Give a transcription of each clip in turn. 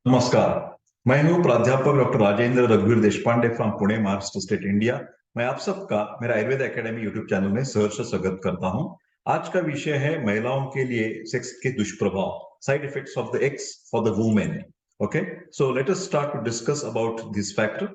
नमस्कार। मैं हूं प्राध्यापक डॉक्टर राजेंद्र रघुवीर Deshpande from Pune, Maharashtra state, India. मैं आप सबका मेरा आयुर्वेद एकेडमी यूट्यूब चैनल में सहर्ष स्वागत करता हूं। आज का विषय है महिलाओं के लिए सेक्स के दुष्प्रभाव, side effects of the ex for the women. Okay, so let us start to discuss about this factor.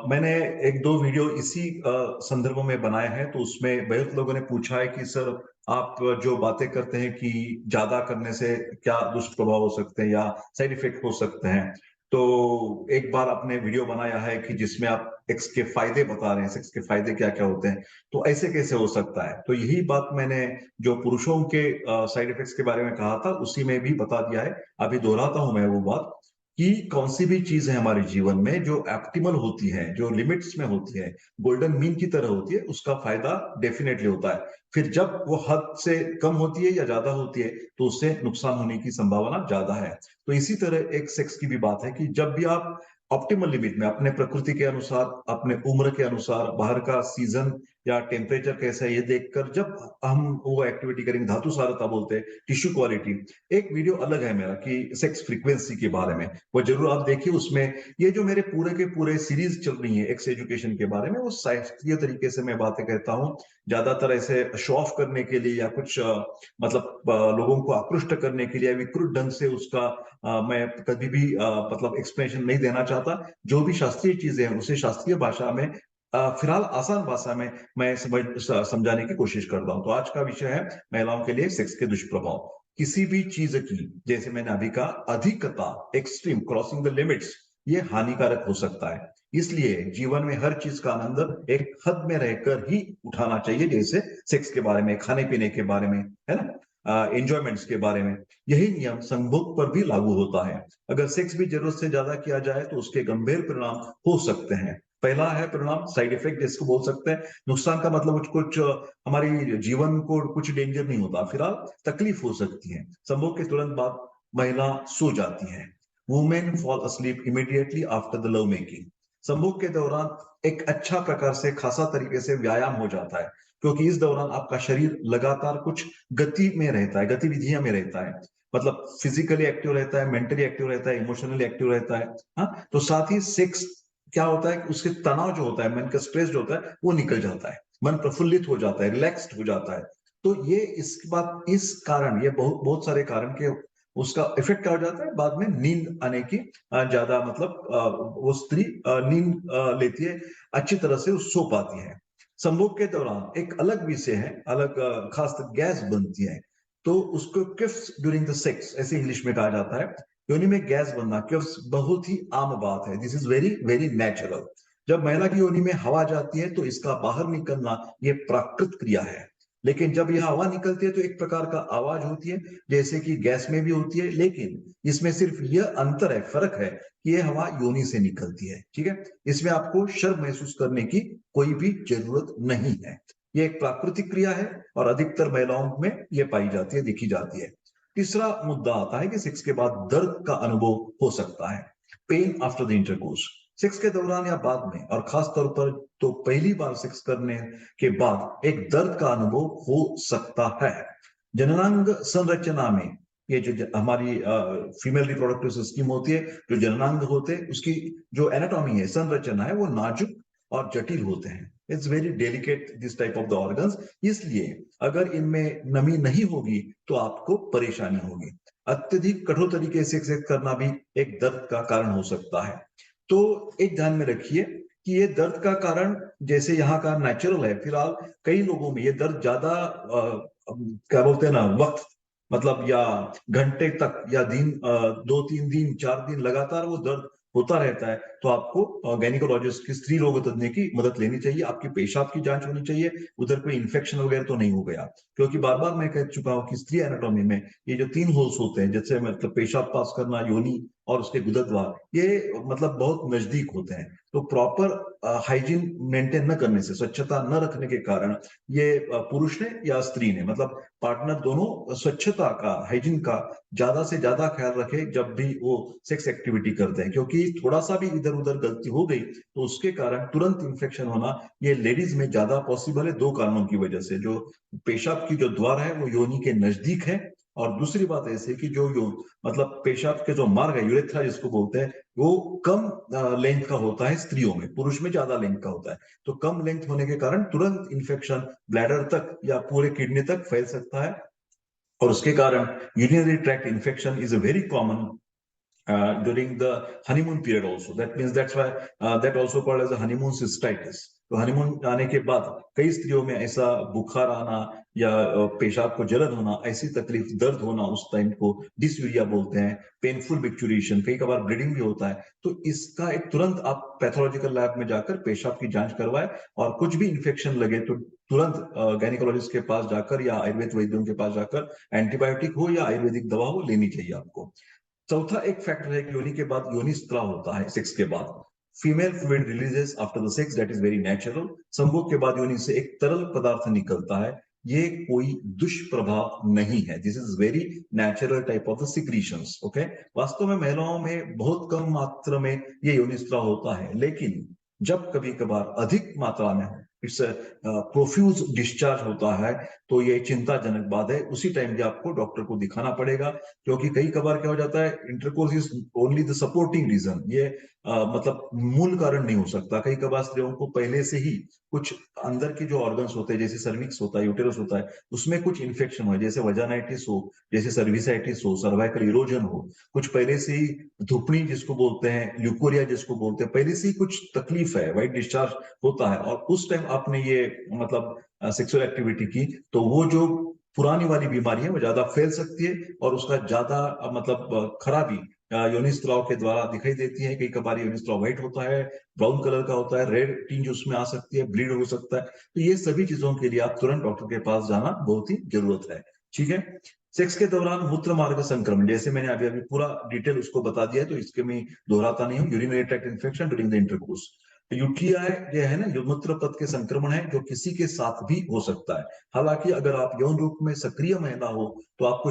मैंने एक दो वीडियो इसी संदर्भ में बनाए हैं, तो उसमें बहुत लोगों ने पूछा है कि सर, आप जो बातें करते हैं कि ज्यादा करने से क्या दुष्प्रभाव हो सकते हैं या साइड इफेक्ट हो सकते हैं। तो एक बार आपने वीडियो बनाया है कि जिसमें आप सेक्स के फायदे बता रहे हैं, सेक्स के फायदे क्या क्या होते हैं, तो ऐसे कैसे हो सकता है। तो यही बात मैंने जो पुरुषों के साइड इफेक्ट्स के बारे में कहा था उसी में भी बता दिया है। अभी दोहराता हूं मैं वो बात कि कौन सी भी चीज है हमारे जीवन में जो ऑप्टिमल होती है, जो लिमिट्स में होती है, गोल्डन मीन की तरह होती है, उसका फायदा डेफिनेटली होता है। फिर जब वो हद से कम होती है या ज्यादा होती है तो उससे नुकसान होने की संभावना ज्यादा है। तो इसी तरह एक सेक्स की भी बात है कि जब भी आप ऑप्टिमल लिमिट में, अपने प्रकृति के अनुसार, अपने उम्र के अनुसार, बाहर का सीजन या टेम्परेचर कैसा है ये देखकर जब हम वो एक्टिविटी करेंगे, धातु सारता बोलते हैं, टिश्यू क्वालिटी। एक वीडियो अलग है मेरा कि सेक्स फ्रीक्वेंसी के बारे में, वो जरूर आप देखिए। उसमें ये जो मेरे पूरे के पूरे सीरीज चल रही है एक्स एजुकेशन के बारे में, वो शास्त्रीय तरीके से मैं बातें कहता हूँ। ज्यादातर ऐसे शो ऑफ करने के लिए या कुछ लोगों को आकृष्ट करने के लिए विकृत ढंग से उसका मैं कभी भी मतलब एक्सप्लेनेशन नहीं देना चाहता। जो भी शास्त्रीय चीजें हैं उसे शास्त्रीय भाषा में, फिलहाल आसान भाषा में मैं समझाने की कोशिश करता हूं। तो आज का विषय है महिलाओं के लिए सेक्स के दुष्प्रभाव। किसी भी चीज की, जैसे मैंने अभी कहा, अधिकता, एक्सट्रीम, क्रॉसिंग द लिमिट्स, ये हानिकारक हो सकता है। इसलिए जीवन में हर चीज का आनंद एक हद में रहकर ही उठाना चाहिए, जैसे सेक्स के बारे में, खाने पीने के बारे में, है ना, एंजॉयमेंट्स के बारे में। यही नियम संभोग पर भी लागू होता है। अगर सेक्स भी जरूरत से ज्यादा किया जाए तो उसके गंभीर परिणाम हो सकते हैं। पहला है परिणाम साइड इफेक्ट, जिसको बोल सकते हैं नुकसान का मतलब कुछ हमारी जीवन को कुछ डेंजर नहीं होता, फिलहाल तकलीफ हो सकती है। संभोग के तुरंत बाद महिला सो जाती है। Women fall asleep immediately after the love making. संभोग के दौरान एक अच्छा प्रकार से, खासा तरीके से व्यायाम हो जाता है, क्योंकि इस दौरान आपका शरीर लगातार कुछ गति में रहता है, गतिविधियां में रहता है। मतलब फिजिकली एक्टिव रहता है, मेंटली एक्टिव रहता है, इमोशनली एक्टिव रहता है। हाँ, तो साथ ही सेक्स क्या होता है कि उसके तनाव जो होता है, मन का स्ट्रेस जो होता है वो निकल जाता है, मन प्रफुल्लित हो जाता है, रिलैक्स्ड हो जाता है। तो ये इसके बाद इस कारण, ये बहुत बहुत सारे कारण के उसका इफेक्ट क्या हो जाता है, बाद में नींद आने की ज्यादा, मतलब वो स्त्री नींद लेती है, अच्छी तरह से सो पाती है। संभोग के दौरान एक अलग विषय है, अलग खास गैस बनती है। तो उसको किफ्स ड्यूरिंग द सेक्स ऐसे इंग्लिश में कहा जाता है। योनि में गैस बनना, किफ्स, बहुत ही आम बात है। This is very very natural. जब महिला की योनि में हवा जाती है तो इसका बाहर निकलना ये प्राकृत क्रिया है। लेकिन जब यह हवा निकलती है तो एक प्रकार का आवाज होती है, जैसे कि गैस में भी होती है, लेकिन इसमें सिर्फ यह अंतर है, फर्क है कि यह हवा योनि से निकलती है। ठीक है, इसमें आपको शर्म महसूस करने की कोई भी जरूरत नहीं है। यह एक प्राकृतिक क्रिया है और अधिकतर महिलाओं में यह पाई जाती है, दिखी जाती है। तीसरा मुद्दा आता है कि सेक्स के बाद दर्द का अनुभव हो सकता है। Pen after the intercourse. Sex के दौरान या बाद में, और खास तौर पर तो पहली बार सेक्स करने के बाद एक दर्द का अनुभव हो सकता है। जननांग संरचना में, ये जो हमारी फीमेल रिप्रोडक्टिव सिस्टम होती है, जो जननांग होते हैं, उसकी जो एनाटॉमी है, संरचना है, वो नाजुक और जटिल होते हैं। It's very delicate this type of the organs. इसलिए अगर इनमें नमी नहीं होगी तो आपको परेशानी होगी। अत्यधिक कठोर तरीके से सेक्स करना भी एक दर्द का कारण हो सकता है। तो एक ध्यान में रखिए कि ये दर्द का कारण जैसे यहाँ का नेचुरल है, फिलहाल कई लोगों में ये दर्द ज्यादा क्या बोलते हैं ना, वक्त, मतलब या घंटे तक या दिन, 2-3 दिन 4 दिन लगातार वो दर्द होता रहता है। तो आपको गायनिकोलॉजिस्ट की, स्त्री रोग तज्ञ की मदद लेनी चाहिए। आपकी पेशाब की जांच होनी चाहिए, उधर कोई इन्फेक्शन वगैरह तो नहीं हो गया। क्योंकि बार बार मैं कह चुका हूं कि स्त्री एनाटॉमी में ये जो 3 होल्स होते हैं, जैसे मतलब पेशाब पास करना, योनि और उसके गुदद्वार, ये मतलब बहुत नजदीक होते हैं। तो प्रॉपर हाइजीन मेंटेन न करने से, स्वच्छता न रखने के कारण ये पुरुष ने या स्त्री ने, मतलब पार्टनर दोनों स्वच्छता का, हाइजीन का ज्यादा से ज्यादा ख्याल रखे जब भी वो सेक्स एक्टिविटी करते हैं। क्योंकि थोड़ा सा भी इधर उधर गलती हो गई तो उसके कारण तुरंत इंफेक्शन होना ये लेडीज में ज्यादा पॉसिबल है, 2 कारणों की वजह से। जो पेशाब की जो द्वार है वो योनि के नजदीक है, और दूसरी बात ऐसी कि जो मतलब पेशाब के जो मार्ग है, यूरेथ्रा जिसको बोलते हैं, वो कम लेंथ का होता है स्त्रियों में, पुरुष में ज्यादा लेंथ का होता है। तो कम लेंथ होने के कारण तुरंत इन्फेक्शन ब्लैडर तक या पूरे किडनी तक फैल सकता है, और उसके कारण urinary tract infection is a very common during the honeymoon period also. That means that's why that also called as a honeymoon cystitis. तो हनीमून आने के बाद कई स्त्रियों में ऐसा बुखार आना या पेशाब को जलन होना, ऐसी तकलीफ, दर्द होना, उस टाइम को डिसयूरिया बोलते हैं, पेनफुल बिक्चुरेशन, कई कबार ब्लीडिंग भी होता है। तो इसका एक तुरंत आप पैथोलॉजिकल लैब में जाकर पेशाब की जांच करवाए, और कुछ भी इन्फेक्शन लगे तो तुरंत गायनिकोलॉजिस्ट के पास जाकर या आयुर्वेद वैद्यों के पास जाकर एंटीबायोटिक हो या आयुर्वेदिक दवा हो लेनी चाहिए आपको। चौथा एक फैक्टर है कि योनि के बाद योनि स्त्राव होता है सेक्स के बाद। Female fluid releases after the sex, that is very natural. संभोग के बाद योनि से एक तरल पदार्थ निकलता है, ये कोई दुष्प्रभाव नहीं है। This is very natural type of the secretions. Okay, वास्तव में महिलाओं में बहुत कम मात्रा में ये योनि स्त्राव होता है, लेकिन जब कभी कभार अधिक मात्रा में हो, इट्स प्रोफ्यूज डिस्चार्ज होता है, तो ये चिंताजनक बात है। उसी टाइम भी आपको डॉक्टर को दिखाना पड़ेगा, क्योंकि कई कबार क्या हो जाता है, intercourse is only the supporting reason, ये मतलब मूल कारण नहीं हो सकता। कई कबार स्त्रियों को पहले से ही कुछ अंदर के जो ऑर्गन्स होते हैं, जैसे सर्विक्स होता है, यूटेरस होता है, उसमें कुछ इन्फेक्शन हो, जैसे वजानाइटिस हो, जैसे सर्विसाइटिस हो, सर्वाइकल इरोजन हो, कुछ पहले से ही धुपनी जिसको बोलते हैं, ल्यूकोरिया जिसको बोलते हैं, पहले से ही कुछ तकलीफ है, वाइट डिस्चार्ज होता है, और उस टाइम आपने ये मतलब सेक्सुअल एक्टिविटी की, तो वो जो पुरानी वाली बीमारी है वो ज्यादा फैल सकती है, और उसका ज्यादा मतलब खराबी योनि स्त्राव के द्वारा दिखाई देती है। कई कबार योनि स्त्राव व्हाइट होता है, ब्राउन कलर का होता है, रेड टिंज उसमें आ सकती है, ब्लीड हो सकता है। तो ये सभी चीजों के लिए आप तुरंत डॉक्टर के पास जाना बहुत ही जरूरत है। ठीक है। सेक्स के दौरान मूत्र मार्ग संक्रमण, जैसे मैंने अभी अभी पूरा डिटेल उसको बता दिया है, तो इसके मैं दोहराता नहीं हूँ। Urinary tract infection during the intercourse, UTI जो है ना, जो मूत्र पथ के संक्रमण है, जो किसी के साथ भी हो सकता है। हालांकि अगर आप यौन रूप में सक्रिय महिला हो तो आपको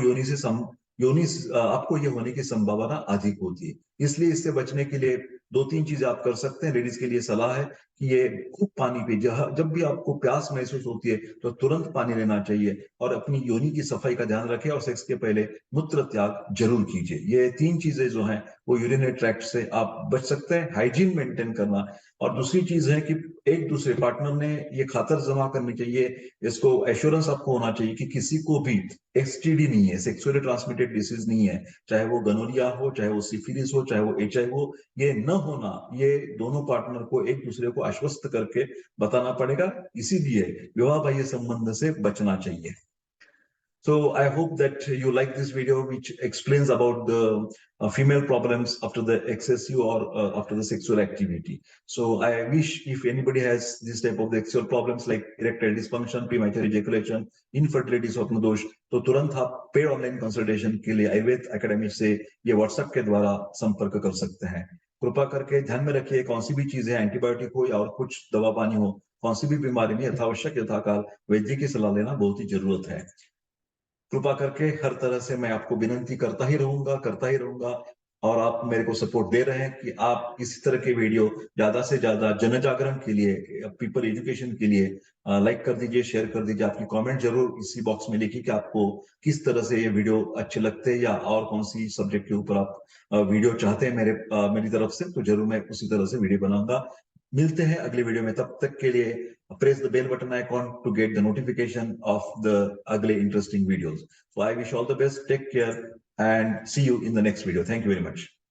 आपको ये होने की संभावना अधिक होती है। इसलिए इससे बचने के लिए दो तीन चीजें आप कर सकते हैं। लेडीज के लिए सलाह है कि ये खूब पानी पी, जब भी आपको प्यास महसूस होती है तो तुरंत पानी लेना चाहिए, और अपनी योनि की सफाई का ध्यान रखें, और सेक्स के पहले मूत्र त्याग जरूर कीजिए। ये तीन चीजें जो हैं वो यूरिनरी ट्रैक्ट से आप बच सकते हैं। हाइजीन मेंटेन करना, और दूसरी चीज है कि एक दूसरे पार्टनर ने ये खातर जमा करनी चाहिए, इसको एश्योरेंस आपको होना चाहिए कि किसी को भी एसटीडी नहीं है, सेक्सुअली ट्रांसमिटेड डिसीज नहीं है, चाहे वो गनोरिया हो, चाहे वो सिफिलिस हो, चाहे वो एचआईवी हो, ये न होना, ये दोनों पार्टनर को एक दूसरे को आश्वस्त करके बताना पड़ेगा। इसीलिए विवाह बाह्य संबंध से बचना चाहिए। So I hope that you like this video, which explains about the female problems after the excessive or after the sexual activity. So I wish if anybody has this type of the sexual problems like erectile dysfunction, premature ejaculation, infertility, स्वप्न दोष, तो तुरंत आप paid online consultation के लिए Ayurveda academy से ये WhatsApp के द्वारा संपर्क कर सकते हैं। कृपा करके ध्यान में रखिए, कौन सी भी चीजें, एंटीबायोटिक हो या और कुछ दवा पानी हो, कौन सी भी बीमारी में यथावश्यक यथाकाल वैद्य की सलाह लेना बहुत ही जरूरत है। कृपा करके हर तरह से मैं आपको विनंती करता ही रहूंगा, और आप मेरे को सपोर्ट दे रहे हैं कि आप इसी तरह के वीडियो ज्यादा से ज्यादा जन जागरण के लिए, पीपल एजुकेशन के लिए लाइक कर दीजिए, शेयर कर दीजिए। आपकी कमेंट जरूर इसी बॉक्स में लिखिए कि आपको किस तरह से ये वीडियो अच्छे लगते हैं, या और कौन सी सब्जेक्ट के ऊपर आप वीडियो चाहते हैं मेरी तरफ से, तो जरूर मैं उसी तरह से वीडियो बनाऊंगा। मिलते हैं अगले वीडियो में, तब तक के लिए press the bell button icon to get the notification of the ugly interesting videos. So I wish all the best, take care, and see you in the next video. Thank you very much.